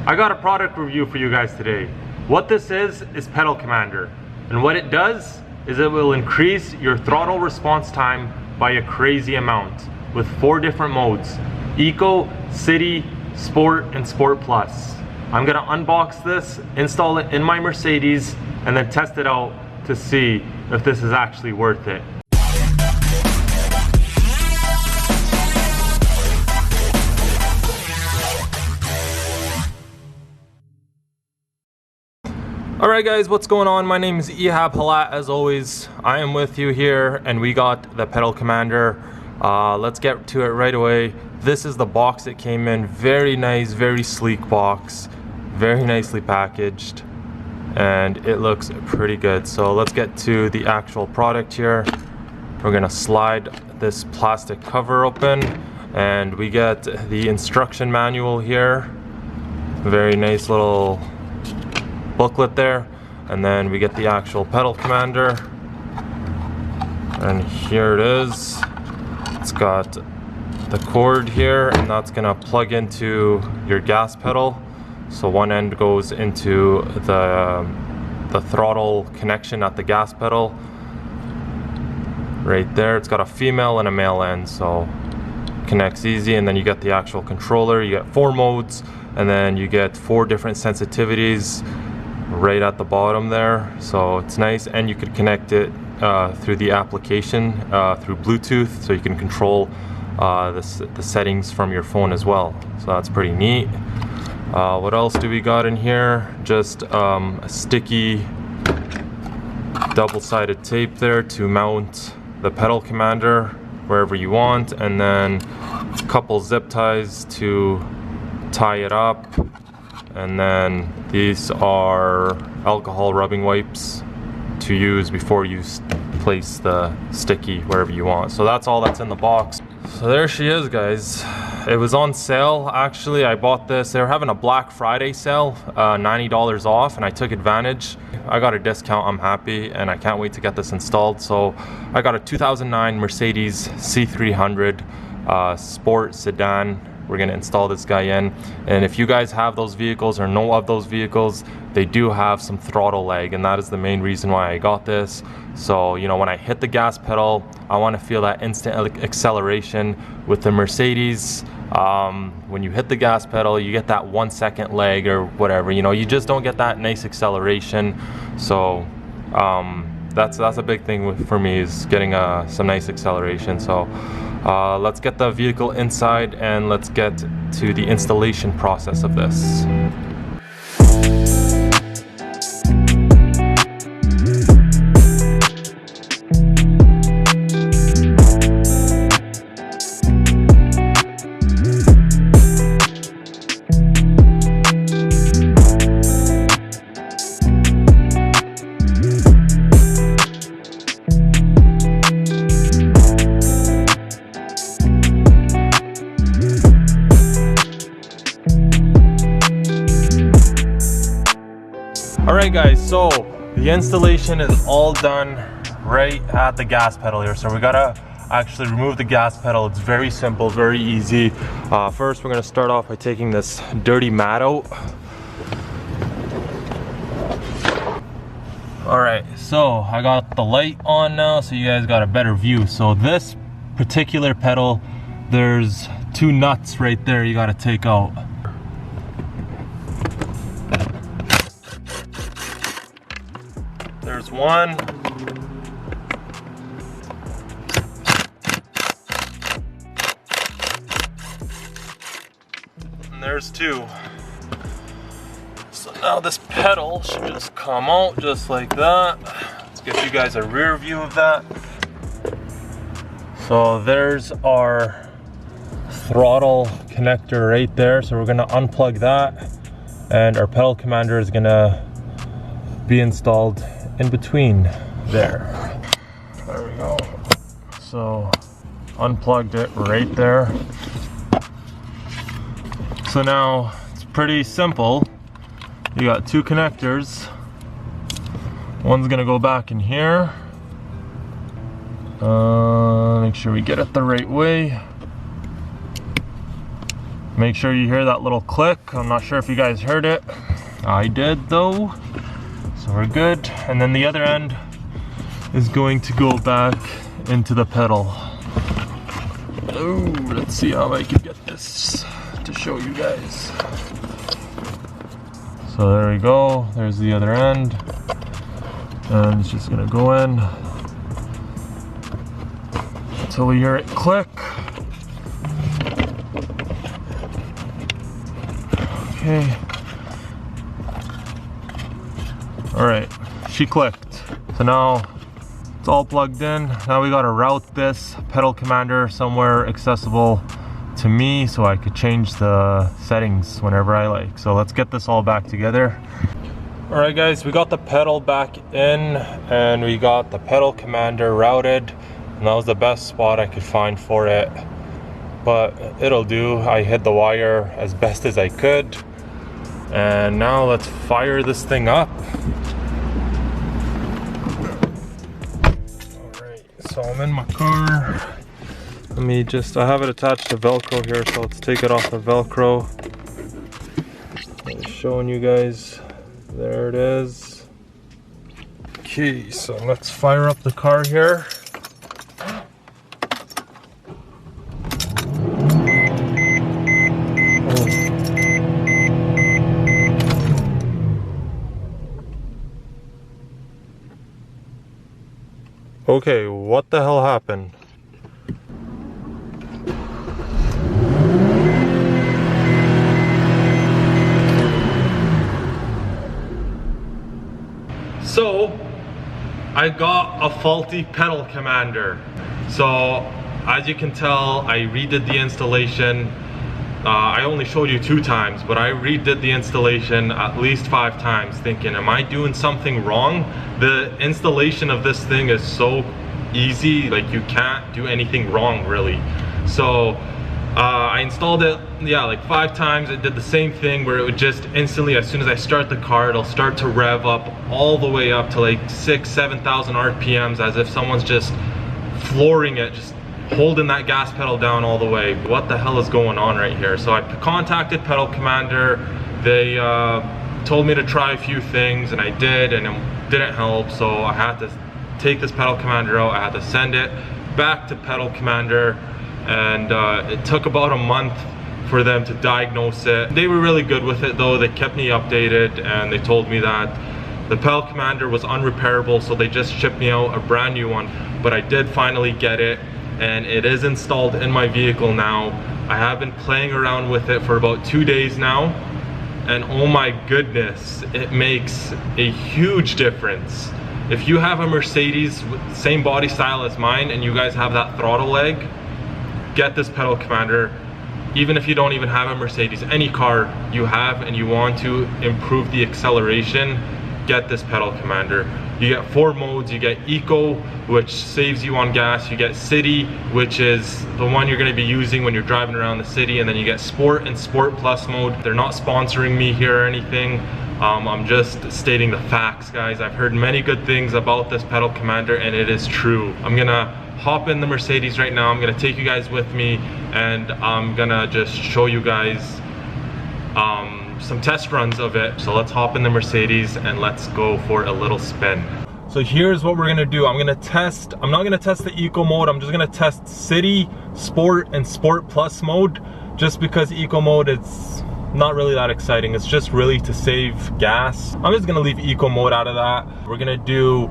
I got a product review for you guys today. What this is Pedal Commander. And what it does is it will increase your throttle response time by a crazy amount with 4 different modes: Eco, City, Sport, and Sport Plus. I'm gonna unbox this, install it in my Mercedes, and then test it out to see if this is actually worth it. Alright guys, what's going on? My name is ehabhalat. As always, I am with you here, and we got the Pedal Commander. Let's get to it right away. This is the box it came in. Very nice, very sleek box. Very nicely packaged. And it looks pretty good. So let's get to the actual product here. We're gonna slide this plastic cover open, and we get the instruction manual here. Very nice little booklet there, and then we get the actual Pedal Commander, and here it is. It's got the cord here, and that's gonna plug into your gas pedal. So one end goes into the throttle connection at the gas pedal right there. It's got a female and a male end, so connects easy. And then you get the actual controller. You get 4 modes, and then you get 4 different sensitivities right at the bottom there, so it's nice. And you could connect it through the application through Bluetooth, so you can control the settings from your phone as well, so that's pretty neat. What else do we got in here? Just a sticky double-sided tape there to mount the Pedal Commander wherever you want, and then a couple zip ties to tie it up. And then these are alcohol rubbing wipes to use before you place the sticky wherever you want. So that's all that's in the box. So there she is, guys. It was on sale, actually. I bought this. They were having a Black Friday sale, $90 off, and I took advantage. I got a discount. I'm happy, and I can't wait to get this installed. So I got a 2009 Mercedes C300 Sport Sedan. We're gonna install this guy in, and if you guys have those vehicles or know of those vehicles, they do have some throttle lag, and that is the main reason why I got this. So, you know, when I hit the gas pedal, I want to feel that instant acceleration. With the Mercedes, when you hit the gas pedal, you get that 1 second lag or whatever. You know, you just don't get that nice acceleration. So that's a big thing for me, is getting some nice acceleration. So let's get the vehicle inside, and let's get to the installation process of this. Alright guys, so the installation is all done right at the gas pedal here. So we gotta actually remove the gas pedal. It's very simple, very easy. First we're gonna start off by taking this dirty mat out. Alright, so I got the light on now, so you guys got a better view. So this particular pedal, there's 2 nuts right there you gotta take out. There's 1. And there's 2. So now this pedal should just come out just like that. Let's get you guys a rear view of that. So there's our throttle connector right there. So we're gonna unplug that, and our Pedal Commander is gonna be installed in between there. There we go. So unplugged it right there. So now it's pretty simple. You got 2 connectors. One's gonna go back in here. Make sure we get it the right way. Make sure you hear that little click. I'm not sure if you guys heard it. I did though. So we're good. And then the other end is going to go back into the pedal. Oh, let's see how I can get this to show you guys. So there we go. There's the other end. And it's just gonna go in until we hear it click. Okay. All right, she clicked. So now it's all plugged in. Now we gotta route this pedal commander somewhere accessible to me so I could change the settings whenever I like. So let's get this all back together. All right guys, we got the pedal back in and we got the pedal commander routed, and that was the best spot I could find for it, but it'll do. I hid the wire as best as I could, and now let's fire this thing up. All right, so I'm in my car. Let me just, I have it attached to Velcro here, so let's take it off the Velcro. I'm showing you guys. There it is. Okay, so let's fire up the car here. Okay, what the hell happened? So, I got a faulty pedal commander. So, as you can tell, I redid the installation. I only showed you 2 times, but I redid the installation at least 5 times, thinking, am I doing something wrong? The installation of this thing is so easy, like you can't do anything wrong really. So I installed it, yeah, like 5 times. It did the same thing where it would just instantly, as soon as I start the car, it'll start to rev up all the way up to like 6,000–7,000 RPMs, as if someone's just flooring it, just holding that gas pedal down all the way. What the hell is going on right here? So I contacted Pedal Commander. They told me to try a few things, and I did, and it didn't help. So I had to take this Pedal Commander out. I had to send it back to Pedal Commander, and it took about a month for them to diagnose it. They were really good with it though. They kept me updated, and they told me that the Pedal Commander was unrepairable, so they just shipped me out a brand new one. But I did finally get it, and it is installed in my vehicle now. I have been playing around with it for about 2 days now, and oh my goodness, it makes a huge difference. If you have a Mercedes with the same body style as mine, and you guys have that throttle leg, get this Pedal Commander. Even if you don't even have a Mercedes, any car you have and you want to improve the acceleration, get this Pedal Commander. You get 4 modes. You get Eco, which saves you on gas. You get City, which is the one you're going to be using when you're driving around the city. And then you get Sport and Sport Plus mode. They're not sponsoring me here or anything. I'm just stating the facts, guys. I've heard many good things about this Pedal Commander, and it is true. I'm gonna hop in the Mercedes right now. I'm gonna take you guys with me, and I'm gonna just show you guys some test runs of it. So let's hop in the Mercedes and let's go for a little spin. So here's what we're gonna do. I'm not gonna test the Eco mode. I'm just gonna test City, Sport, and Sport Plus mode, just because Eco mode, it's not really that exciting. It's just really to save gas. I'm just gonna leave Eco mode out of that. We're gonna do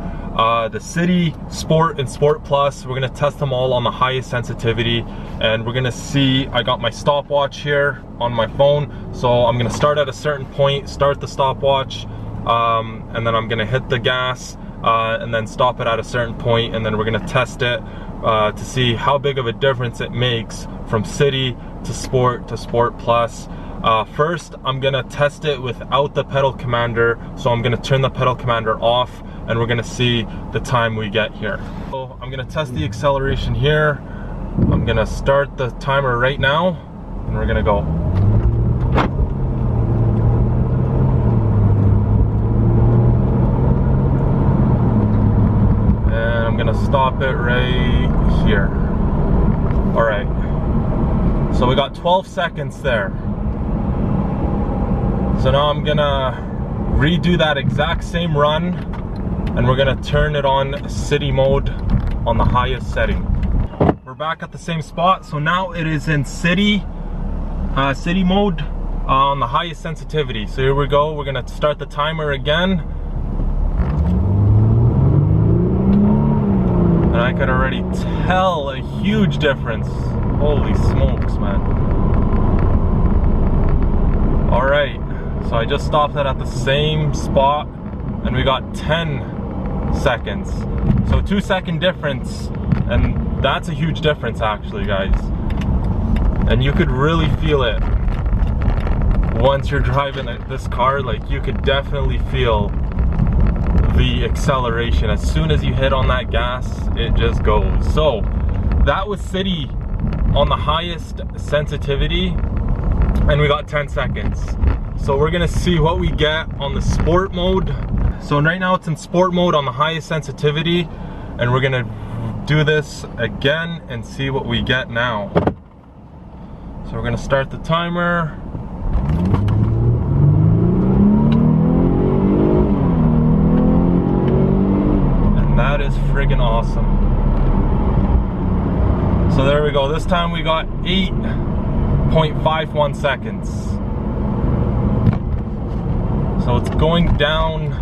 the City, Sport, and Sport Plus. We're gonna test them all on the highest sensitivity, and we're gonna see. I got my stopwatch here on my phone, so I'm gonna start at a certain point, start the stopwatch, and then I'm gonna hit the gas, and then stop it at a certain point, and then we're gonna test it to see how big of a difference it makes from City to Sport Plus. First, I'm gonna test it without the Pedal Commander, so I'm gonna turn the Pedal Commander off, and we're gonna see the time we get here. So I'm gonna test the acceleration here. I'm gonna start the timer right now, and we're gonna go. And I'm gonna stop it right here. All right, so we got 12 seconds there. So now I'm gonna redo that exact same run, and we're gonna turn it on city mode on the highest setting. We're back at the same spot, so now it is in city mode on the highest sensitivity. So here we go, we're gonna start the timer again. And I can already tell a huge difference. Holy smokes, man. All right, so I just stopped it at the same spot and we got 10 seconds. So 2-second difference, and that's a huge difference actually, guys. And you could really feel it once you're driving this car. Like, you could definitely feel the acceleration. As soon as you hit on that gas, it just goes. So that was city on the highest sensitivity, and we got 10 seconds. So we're gonna see what we get on the sport mode. So right now it's in sport mode on the highest sensitivity, and we're gonna do this again and see what we get now. So we're gonna start the timer. And that is friggin' awesome. So there we go. This time we got 8.51 seconds. So it's going down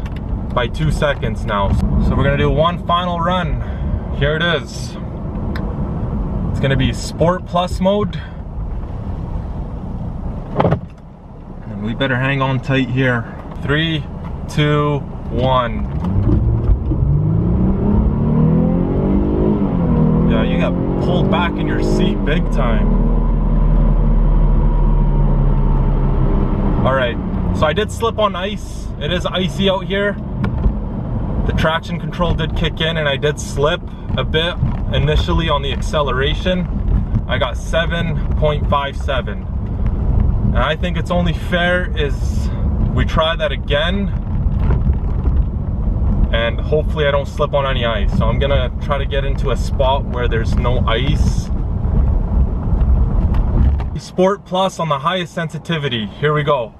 by 2 seconds now. So we're gonna do one final run. Here it is. It's gonna be Sport Plus mode. And we better hang on tight here. 3, 2, 1. Yeah, you got pulled back in your seat big time. All right, so I did slip on ice. It is icy out here. The traction control did kick in and I did slip a bit initially on the acceleration. I got 7.57. And I think it's only fair is we try that again, and hopefully I don't slip on any ice. So I'm gonna try to get into a spot where there's no ice. Sport Plus on the highest sensitivity. Here we go.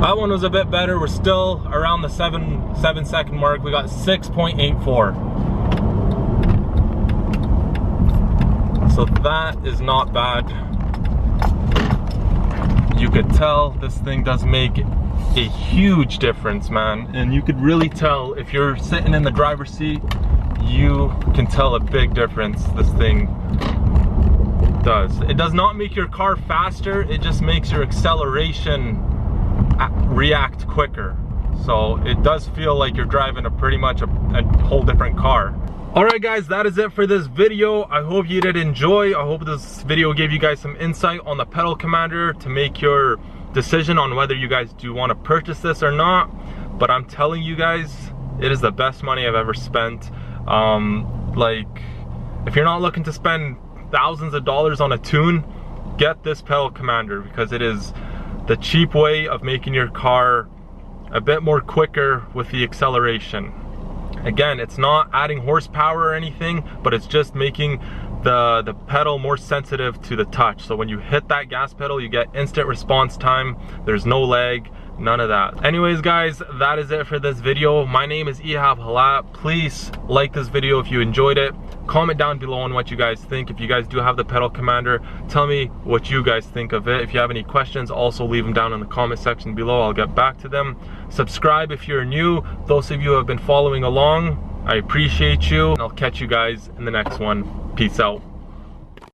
That one was a bit better. We're still around the 7-second mark. We got 6.84. So that is not bad. You could tell this thing does make a huge difference, man. And you could really tell if you're sitting in the driver's seat, you can tell a big difference this thing does. It does not make your car faster, it just makes your acceleration react quicker. So it does feel like you're driving pretty much a whole different car. Alright guys, that is it for this video. I hope you did enjoy. I hope this video gave you guys some insight on the Pedal Commander to make your decision on whether you guys do want to purchase this or not. But I'm telling you guys, it is the best money I've ever spent. Like, if you're not looking to spend thousands of dollars on a tune, get this Pedal Commander, because it is the cheap way of making your car a bit more quicker with the acceleration. Again, it's not adding horsepower or anything, but it's just making the pedal more sensitive to the touch. So when you hit that gas pedal, you get instant response time. There's no lag, none of that. Anyways guys, that is it for this video. My name is ehabhalat. Please like this video if you enjoyed it. Comment down below on what you guys think. If you guys do have the Pedal Commander, tell me what you guys think of it. If you have any questions, also leave them down in the comment section below. I'll get back to them. Subscribe if you're new. Those of you who have been following along, I appreciate you. And I'll catch you guys in the next one. Peace out.